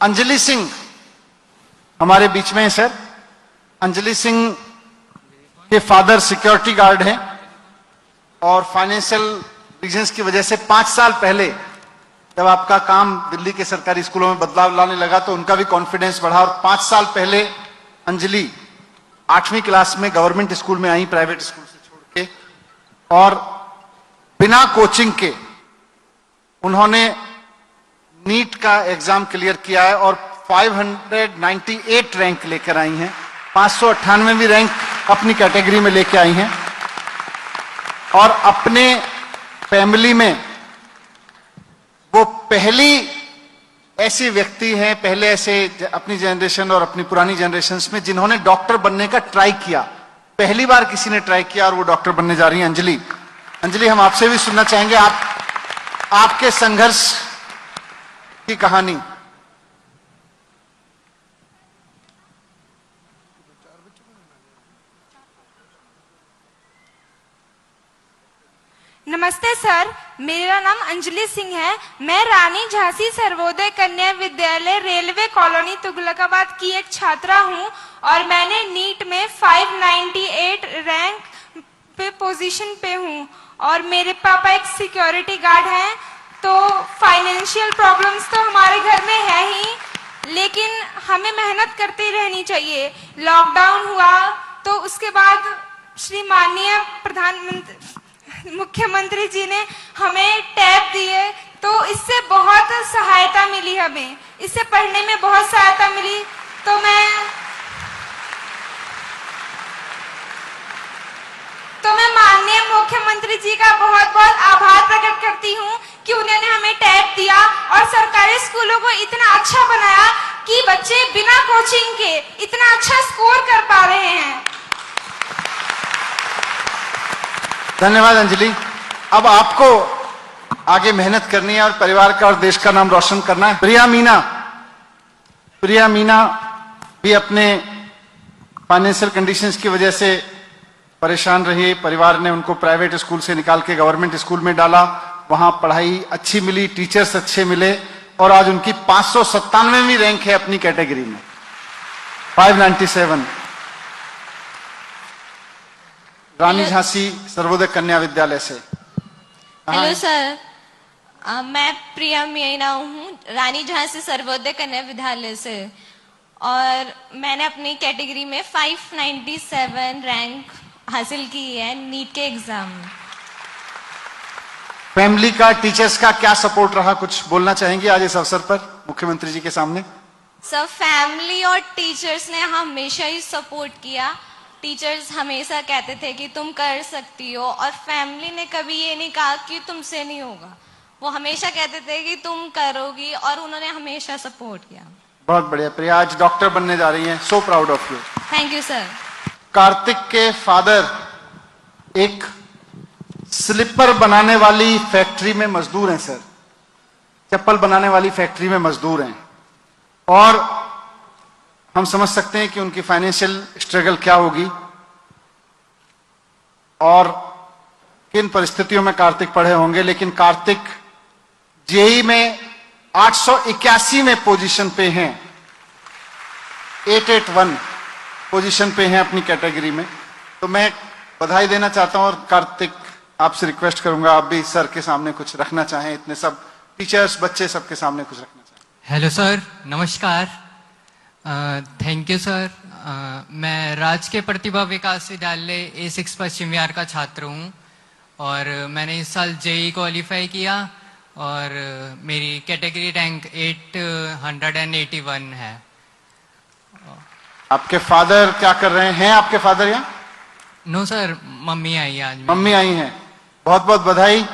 अंजलि सिंह हमारे बीच में है सर। अंजलि सिंह के फादर सिक्योरिटी गार्ड हैं और फाइनेंशियल रीजंस की वजह से 5 साल पहले जब आपका काम दिल्ली के सरकारी स्कूलों में बदलाव लाने लगा तो उनका भी कॉन्फिडेंस बढ़ा और 5 साल पहले अंजलि 8वीं क्लास में गवर्नमेंट स्कूल में आई, प्राइवेट स्कूल से छोड़ के, और बिना कोचिंग के उन्होंने नीट का एग्जाम क्लियर किया है और 598 रैंक लेकर आई हैं। 598वीं रैंक अपनी कैटेगरी में लेकर आई हैं और अपने फैमिली में वो पहली ऐसी व्यक्ति हैं, पहले ऐसे अपनी जनरेशन और अपनी पुरानी जनरेशन्स में जिन्होंने डॉक्टर बनने का ट्राई किया। पहली बार किसी ने ट्राई किया और वो डॉक्टर बनने जा रही हैं अंजलि। अंजलि, हम आपसे भी सुनना चाहेंगे आपके संघर्ष की कहानी। नमस्ते सर, मेरा नाम अंजलि सिंह है। मैं रानी झांसी सर्वोदय कन्या विद्यालय रेलवे कॉलोनी तुगलकाबाद की एक छात्रा हूं और मैंने नीट में 598 रैंक पे पोजीशन पे हूं और मेरे पापा एक सिक्योरिटी गार्ड हैं। तो फाइनेंशियल प्रॉब्लम्स तो हमारे घर में है ही, लेकिन हमें मेहनत करती रहनी चाहिए। लॉकडाउन हुआ तो उसके बाद श्री माननीय मुख्यमंत्री जी ने हमें टैब दिए, तो इससे बहुत सहायता मिली, हमें इससे पढ़ने में बहुत सहायता मिली। तो मैं माननीय मुख्यमंत्री जी का बहुत बहुत आभार प्रकट करती हूँ कि उन्होंने हमें टैब दिया और सरकारी स्कूलों को इतना अच्छा बनाया कि बच्चे बिना कोचिंग के इतना अच्छा स्कोर कर पा रहे हैं। धन्यवाद अंजलि। अब आपको आगे मेहनत करनी है और परिवार का और देश का नाम रोशन करना है। प्रिया मीना भी अपने फाइनेंशियल कंडीशंस की वजह से परेशान रही। परिवार ने उनको प्राइवेट स्कूल से निकाल के गवर्नमेंट स्कूल में डाला, वहां पढ़ाई अच्छी मिली, टीचर्स अच्छे मिले और आज उनकी 597वीं रैंक है अपनी कैटेगरी में, 597। रानी झांसी सर्वोदय कन्या विद्यालय से। हेलो सर, मैं प्रिया मीना हूँ, रानी झांसी सर्वोदय कन्या विद्यालय से, और मैंने अपनी कैटेगरी में 597 रैंक हासिल की है नीट के एग्जाम में। फैमिली का, टीचर्स का क्या सपोर्ट रहा, कुछ बोलना चाहेंगे आज इस अवसर पर मुख्यमंत्री जी के सामने? सर, फैमिली और टीचर्स ने हमेशा ही सपोर्ट किया। टीचर्स हमेशा कहते थे कि तुम कर सकती हो, और फैमिली ने कभी ये नहीं कहा कि तुमसे नहीं होगा। वो हमेशा कहते थे कि तुम करोगी, और उन्होंने हमेशा सपोर्ट किया। बहुत बढ़िया प्रिया, आज डॉक्टर बनने जा रही हैं। So proud of you. Thank you sir. Kartik के फादर एक स्लीपर बनाने वाली फैक्ट्री में मजदूर हैं सर, चप्पल बनाने वाली फैक्ट्री में मजदूर हैं, और हम समझ सकते हैं कि उनकी फाइनेंशियल स्ट्रगल क्या होगी और किन परिस्थितियों में कार्तिक पढ़े होंगे। लेकिन कार्तिक जेई में 881वें पोजीशन पे हैं, 881 पोजीशन पे हैं अपनी कैटेगरी में। तो मैं बधाई देना चाहता हूं और कार्तिक आपसे रिक्वेस्ट करूंगा आप भी सर के सामने कुछ रखना चाहें, इतने सब टीचर्स, बच्चे सबके सामने कुछ रखना चाहें। हेलो सर, नमस्कार। Thank you sir. मैं राजकीय प्रतिभा विकास विद्यालय A6 पश्चिम विहार का छात्र हूँ और मैंने इस साल जेई क्वालिफाई किया और मेरी कैटेगरी रैंक 881 है। आपके फादर क्या कर रहे हैं? आपके फादर यहाँ? नो सर, मम्मी आई आज। मम्मी आई हैं, बहुत बहुत बधाई।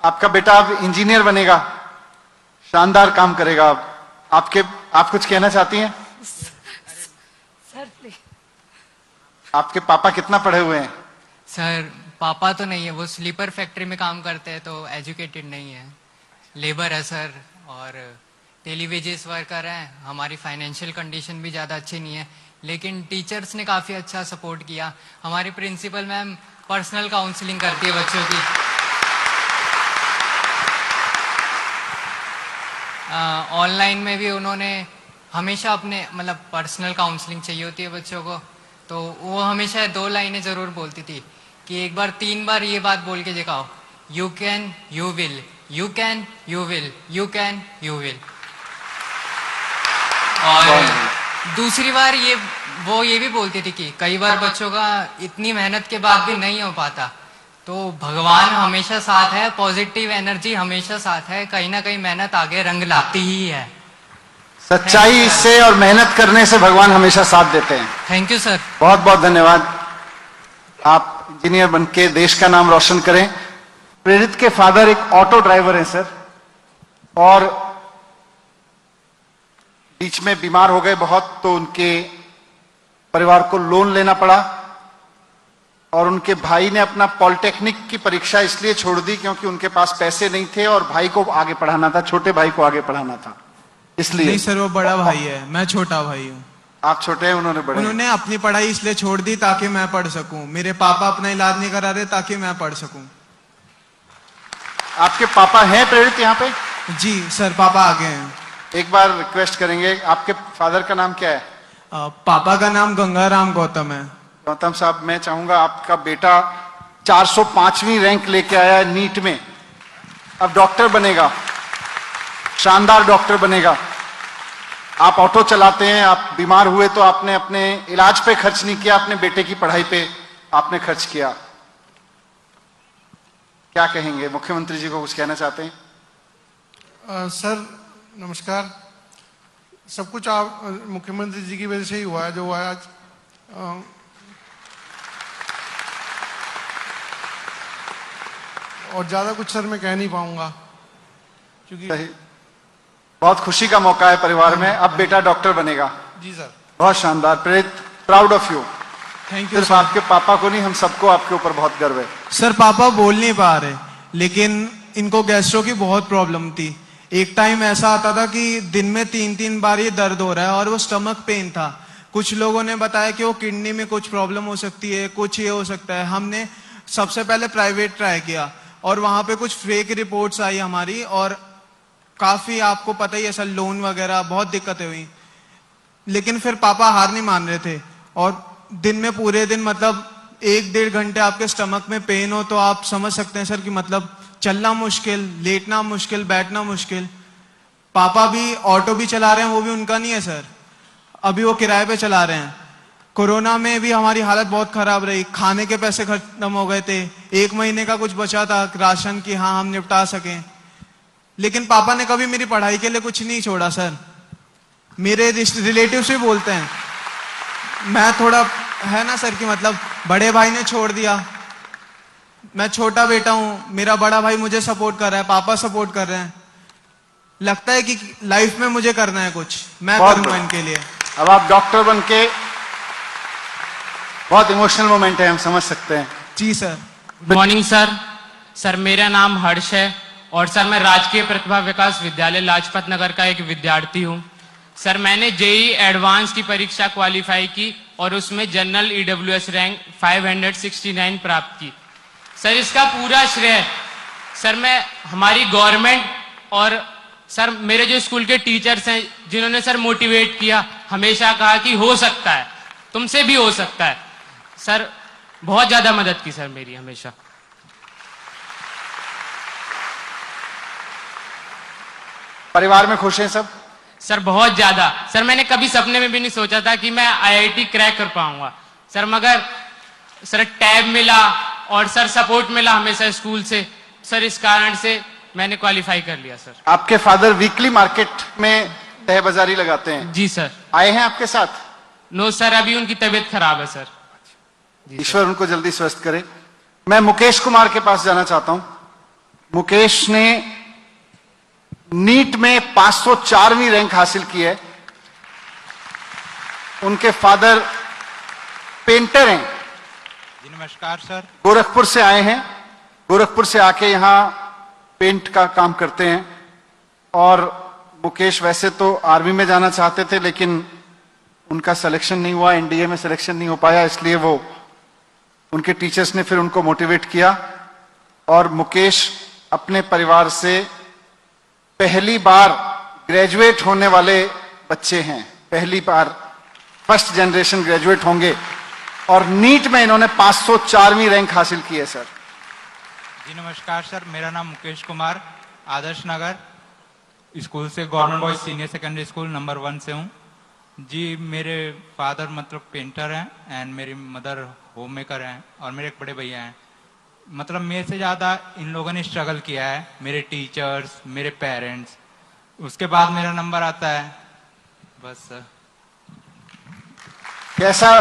आपका बेटा अब इंजीनियर बनेगा, शानदार काम करेगा। आप कुछ कहना चाहती हैं? Sir please. आपके पापा कितना पढ़े हुए हैं? सर, पापा तो नहीं है, वो स्लीपर फैक्ट्री में काम करते हैं, तो एजुकेटेड नहीं है, लेबर है सर, और टेलीविजन वर्कर हैं। हमारी फाइनेंशियल कंडीशन भी ज़्यादा अच्छी नहीं है, लेकिन टीचर्स ने काफ़ी अच्छा सपोर्ट किया। हमारी प्रिंसिपल मैम पर्सनल काउंसलिंग करती है बच्चों की। ऑनलाइन में भी उन्होंने हमेशा अपने मतलब पर्सनल काउंसलिंग चाहिए होती है बच्चों को, तो वो हमेशा 2 लाइनें जरूर बोलती थी कि एक बार 3 बार ये बात बोल के दिखाओ, you can you will, you can you will, you can you will. और दूसरी बार वो ये भी बोलती थी कि कई बार बच्चों का इतनी मेहनत के बाद भी नहीं हो पाता, तो भगवान हमेशा साथ है, पॉजिटिव एनर्जी हमेशा साथ है, कहीं ना कहीं मेहनत आगे रंग लाती ही है। सच्चाई से और मेहनत करने से भगवान हमेशा साथ देते हैं। Thank you sir. बहुत बहुत धन्यवाद। आप इंजीनियर बनके देश का नाम रोशन करें। प्रेरित के फादर एक ऑटो ड्राइवर हैं सर, और बीच में बीमार हो गए बहुत, तो उनके परिवार को लोन लेना पड़ा, और उनके भाई ने अपना पॉलिटेक्निक की परीक्षा इसलिए छोड़ दी क्योंकि उनके पास पैसे नहीं थे और भाई को आगे पढ़ाना था, छोटे भाई को आगे पढ़ाना था, इसलिए। नहीं सर, वो बड़ा भाई है, मैं छोटा भाई हूँ। आप छोटे हैं, उन्होंने बड़े। उन्होंने अपनी पढ़ाई इसलिए छोड़ दी ताकि मैं पढ़ सकूं। मेरे पापा अपना इलाज नहीं करा रहे ताकि मैं पढ़ सकूं। आपके पापा हैं प्रेरित यहाँ पे? जी सर, पापा आ गए हैं। एक बार रिक्वेस्ट करेंगे, आपके फादर का नाम क्या है? पापा का नाम गंगाराम गौतम है। गौतम साहब, मैं चाहूंगा, आपका बेटा 405वीं रैंक लेके आया है नीट में, अब डॉक्टर बनेगा, शानदार डॉक्टर बनेगा। आप ऑटो चलाते हैं, आप बीमार हुए तो आपने अपने इलाज पे खर्च नहीं किया, अपने बेटे की पढ़ाई पे आपने खर्च किया। क्या कहेंगे? मुख्यमंत्री जी को कुछ कहना चाहते हैं? सर नमस्कार। सब कुछ आप मुख्यमंत्री जी की वजह से ही हुआ है जो हुआ है आज। और ज्यादा कुछ सर मैं कह नहीं पाऊंगा क्योंकि सही। बहुत खुशी का मौका है परिवार में, अब बेटा डॉक्टर बनेगा। जी सर, बहुत शानदार। प्रेरित, proud of you. Thank you सिर्फ आपके पापा को नहीं, हम सबको आपके ऊपर बहुत गर्व है। सर। पापा बोल नहीं पा रहे, लेकिन इनको गैस्ट्रो की बहुत प्रॉब्लम थी। एक टाइम ऐसा आता था कि दिन में 3-3 बार ये दर्द हो रहा है, और वो स्टमक पेन था। कुछ लोगों ने बताया कि वो किडनी में कुछ प्रॉब्लम हो सकती है, कुछ ये हो सकता है। हमने सबसे पहले प्राइवेट ट्राई किया, और वहां पे कुछ फेक रिपोर्ट्स आई हमारी, और काफी आपको पता ही है सर, लोन वगैरह बहुत दिक्कतें हुई। लेकिन फिर पापा हार नहीं मान रहे थे, और दिन में पूरे दिन मतलब 1-1.5 घंटे आपके स्टमक में पेन हो तो आप समझ सकते हैं सर कि मतलब चलना मुश्किल, लेटना मुश्किल, बैठना मुश्किल। पापा भी ऑटो भी चला रहे हैं, वो भी उनका नहीं है सर, अभी वो किराए पे चला रहे हैं। कोरोना में भी हमारी हालत बहुत खराब रही, खाने के पैसे खत्म हो गए थे, 1 महीने का कुछ बचा था राशन की, हाँ हम निपटा सकें। लेकिन पापा ने कभी मेरी पढ़ाई के लिए कुछ नहीं छोड़ा सर। मेरे रिलेटिव्स भी बोलते हैं, मैं थोड़ा है ना सर कि मतलब बड़े भाई ने छोड़ दिया, मैं छोटा बेटा हूं, मेरा बड़ा भाई मुझे सपोर्ट कर रहा है, पापा सपोर्ट कर रहे हैं। लगता है कि लाइफ में मुझे करना है कुछ, मैं करूंगा इनके लिए। अब आप डॉक्टर बनके, बहुत इमोशनल मोमेंट है, हम समझ सकते हैं। जी sir. Good morning sir. Sir मेरा नाम हर्ष है, और सर मैं राजकीय प्रतिभा विकास विद्यालय लाजपत नगर का एक विद्यार्थी हूँ। सर मैंने जेई एडवांस की परीक्षा क्वालिफाई की, और उसमें जनरल ईडब्ल्यूएस रैंक 569 प्राप्त की। सर इसका पूरा श्रेय सर मैं हमारी गवर्नमेंट और सर मेरे जो स्कूल के टीचर्स हैं, जिन्होंने सर मोटिवेट किया, हमेशा कहा कि हो सकता है, तुमसे भी हो सकता है। सर बहुत ज्यादा मदद की सर मेरी हमेशा। परिवार में खुश हैं सब? सर बहुत ज्यादा। सर मैंने कभी सपने में भी नहीं सोचा था कि मैं आईआईटी क्रैक कर पाऊंगा सर, मगर सर टैब मिला और सर सपोर्ट मिला हमेशा स्कूल से, सर इस कारण से मैंने क्वालिफाई कर लिया सर। आपके फादर वीकली मार्केट में तह बाजारी लगाते हैं? जी सर। आए हैं आपके साथ? नो सर, अभी उनकी तबीयत खराब है सर। ईश्वर उनको जल्दी स्वस्थ करे। मैं मुकेश कुमार के पास जाना चाहता हूं। मुकेश ने नीट में 504वीं रैंक हासिल की है। उनके फादर पेंटर हैं। नमस्कार सर। गोरखपुर से आए हैं, गोरखपुर से आके यहां पेंट का काम करते हैं। और मुकेश वैसे तो आर्मी में जाना चाहते थे, लेकिन उनका सिलेक्शन नहीं हुआ, एनडीए में सिलेक्शन नहीं हो पाया, इसलिए वो उनके टीचर्स ने फिर उनको मोटिवेट किया। और मुकेश अपने परिवार से पहली बार ग्रेजुएट होने वाले बच्चे हैं, पहली बार फर्स्ट जनरेशन ग्रेजुएट होंगे और नीट में इन्होंने 504वीं रैंक हासिल की है सर। जी नमस्कार सर, मेरा नाम मुकेश कुमार, आदर्श नगर स्कूल से, government boys senior secondary school number 1 से हूँ। जी मेरे फादर मतलब पेंटर हैं एंड मेरी मदर होम मेकर हैं और मेरे एक बड़े भैया हैं। मतलब मेरे से ज़्यादा इन लोगों ने स्ट्रगल किया है, मेरे टीचर्स, मेरे पेरेंट्स, उसके बाद मेरा नंबर आता है बस सर। कैसा,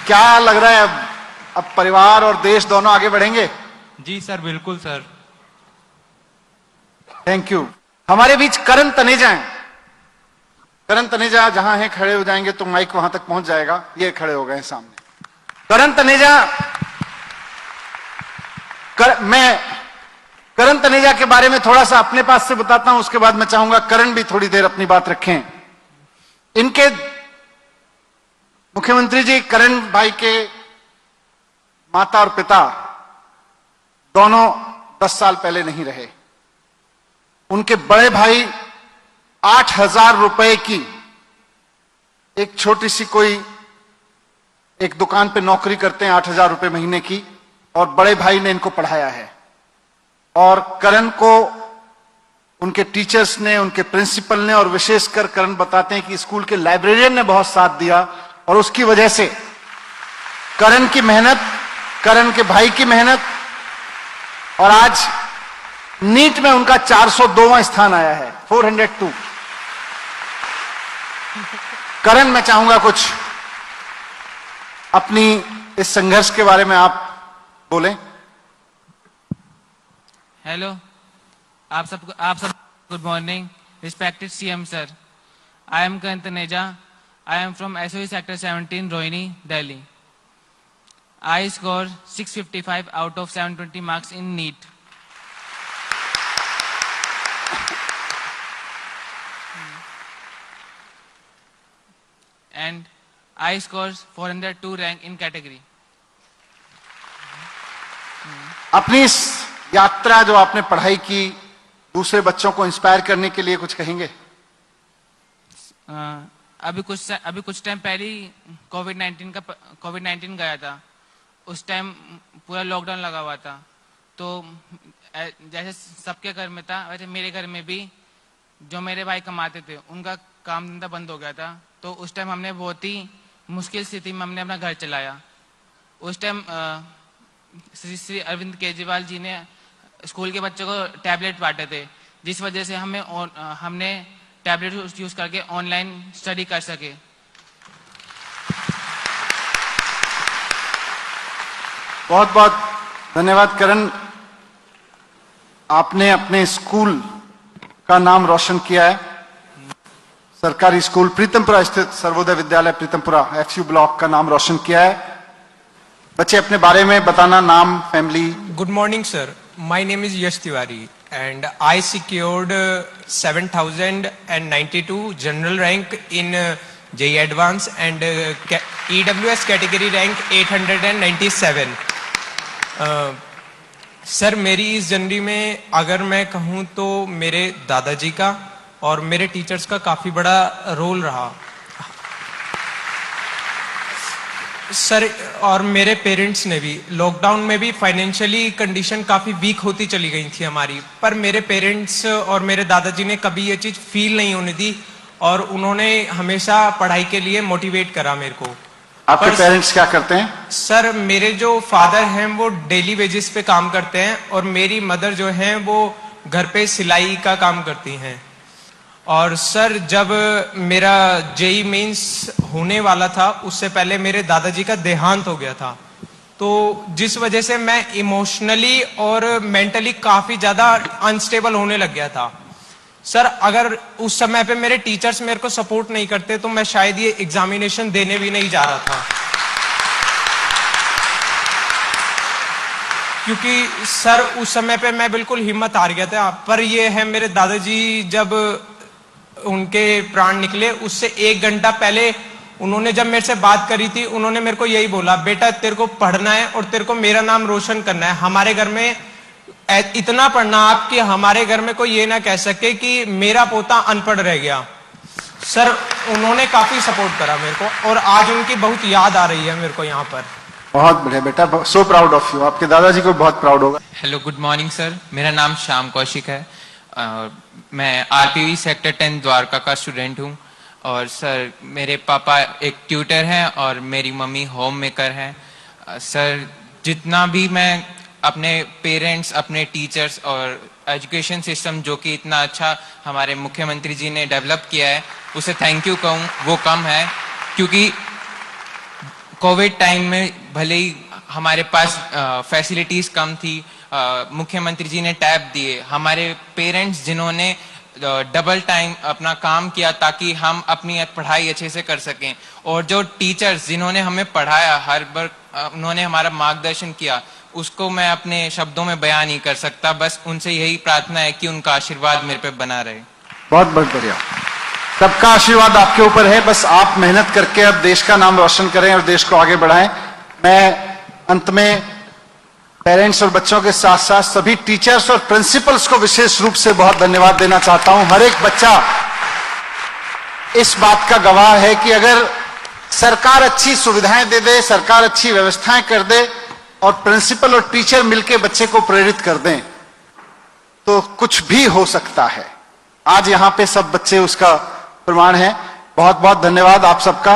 क्या लग रहा है अब परिवार और देश दोनों आगे बढ़ेंगे? जी सर, बिल्कुल सर। Thank you. हमारे बीच करण तनेजा हैं। करण तनेजा जहां हैं खड़े हो जाएंगे तो माइक वहां तक पहुंच जाएगा। ये खड़े हो गए सामने। करण तनेजा, मैं करण तनेजा के बारे में थोड़ा सा अपने पास से बताता हूं, उसके बाद मैं चाहूंगा करण भी थोड़ी देर अपनी बात रखें। इनके मुख्यमंत्री जी, करण भाई के माता और पिता दोनों 10 साल पहले नहीं रहे। उनके बड़े भाई 8,000 रुपए की एक छोटी सी कोई एक दुकान पे नौकरी करते हैं, 8,000 रुपए महीने की, और बड़े भाई ने इनको पढ़ाया है। और करण को उनके टीचर्स ने, उनके प्रिंसिपल ने, और विशेषकर करण बताते हैं कि स्कूल के लाइब्रेरियन ने बहुत साथ दिया, और उसकी वजह से करण की मेहनत, करण के भाई की मेहनत, और आज नीट में उनका 402वां स्थान आया है, 402। करण, मैं चाहूंगा कुछ अपनी इस संघर्ष के बारे में आप बोलें। हेलो, आप सब good morning, respected CM sir. I am Karan Taneja, I am from SOE sector 17, Rohini, Delhi. I scored 655 out of 720 marks in NEET. And I scored 402 rank in category. अपनी इस यात्रा जो आपने पढ़ाई की, दूसरे बच्चों को इंस्पायर करने के लिए कुछ कहेंगे? अभी कुछ टाइम पहले कोविड-19 गया था। उस टाइम पूरा लॉकडाउन लगा हुआ था, तो जैसे सबके घर में था वैसे मेरे घर में भी जो मेरे भाई कमाते थे उनका काम धंधा बंद हो गया था। तो उस टाइम हमने बहुत ही मुश्किल स्थिति में हमने अपना घर चलाया। उस टाइम श्री अरविंद केजरीवाल जी ने स्कूल के बच्चों को टैबलेट बांटे थे, जिस वजह से हमने टैबलेट यूज करके ऑनलाइन स्टडी कर सके। बहुत बहुत धन्यवाद करण। आपने अपने स्कूल का नाम रोशन किया है। सरकारी स्कूल प्रीतमपुरा स्थित सर्वोदय विद्यालय प्रीतमपुरा एफयू ब्लॉक का नाम रोशन किया है। बच्चे अपने बारे में बताना, नाम, family. Good morning sir, my name is Yash Tiwari and I secured 7,092 general rank in JEE Advance and EWS category rank 897। Sir मेरी इस जर्नी में अगर मैं कहूँ तो मेरे दादाजी का और मेरे टीचर्स का काफ़ी बड़ा रोल रहा सर, और मेरे पेरेंट्स ने भी। लॉकडाउन में भी फाइनेंशियली कंडीशन काफ़ी वीक होती चली गई थी हमारी, पर मेरे पेरेंट्स और मेरे दादाजी ने कभी ये चीज़ फील नहीं होने दी और उन्होंने हमेशा पढ़ाई के लिए मोटिवेट करा मेरे को। आपके पेरेंट्स क्या करते हैं? सर मेरे जो फादर हैं वो डेली वेजेस पे काम करते हैं और मेरी मदर जो हैं वो घर पे सिलाई का काम करती हैं। और सर जब मेरा JEE मेंस होने वाला था उससे पहले मेरे दादाजी का देहांत हो गया था, तो जिस वजह से मैं इमोशनली और मेंटली काफी ज्यादा अनस्टेबल होने लग गया था। सर अगर उस समय पे मेरे टीचर्स मेरे को सपोर्ट नहीं करते तो मैं शायद ये एग्जामिनेशन देने भी नहीं जा रहा था, क्योंकि सर उस समय पे मैं बिल्कुल हिम्मत हार गया था। पर ये है मेरे दादाजी जब उनके प्राण निकले उससे 1 घंटा पहले उन्होंने जब मेरे से बात करी थी, उन्होंने मेरे को यही बोला, बेटा तेरे को पढ़ना है और तेरे को मेरा नाम रोशन करना है। हमारे घर में इतना पढ़ना आप कि हमारे घर में कोई ये ना कह सके कि मेरा पोता अनपढ़ रह गया। सर उन्होंने काफी सपोर्ट करा मेरे को और आज उनकी बहुत याद आ रही है मेरे को यहाँ पर। बहुत बढ़िया बेटा, सो प्राउड ऑफ यू। आपके दादाजी को बहुत प्राउड होगा। Hello, good morning sir. मेरा नाम श्याम कौशिक है। मैं आरपीवी सेक्टर 10 द्वारका का स्टूडेंट हूँ। और सर मेरे पापा एक ट्यूटर हैं और मेरी मम्मी होम मेकर हैं। सर जितना भी मैं अपने पेरेंट्स, अपने टीचर्स और एजुकेशन सिस्टम जो कि इतना अच्छा हमारे मुख्यमंत्री जी ने डेवलप किया है, उसे थैंक यू कहूँ वो कम है। क्योंकि कोविड टाइम में भले ही हमारे पास फैसिलिटीज कम थी, मुख्यमंत्री जी ने टैब दिए। हमारे पेरेंट्स जिन्होंने डबल टाइम अपना काम किया ताकि हम अपनी पढ़ाई अच्छे से कर सकें, और जो टीचर्स जिन्होंने हमें पढ़ाया, हर बार उन्होंने हमारा मार्गदर्शन किया, उसको मैं अपने शब्दों में बयान नहीं कर सकता। बस उनसे यही प्रार्थना है कि उनका आशीर्वाद मेरे पे बना रहे। बहुत बहुत बढ़िया, सबका आशीर्वाद आपके ऊपर है। बस आप मेहनत करके अब देश का नाम रोशन करें और देश को आगे बढ़ाएं। मैं अंत में पेरेंट्स और बच्चों के साथ साथ सभी टीचर्स और प्रिंसिपल्स को विशेष रूप से बहुत धन्यवाद देना चाहता हूं। हर एक बच्चा इस बात का गवाह है कि अगर सरकार अच्छी सुविधाएं दे दे, सरकार अच्छी व्यवस्थाएं कर दे और प्रिंसिपल और टीचर मिलकर बच्चे को प्रेरित कर दें तो कुछ भी हो सकता है। आज यहां पे सब बच्चे उसका प्रमाण हैं। बहुत बहुत धन्यवाद आप सबका।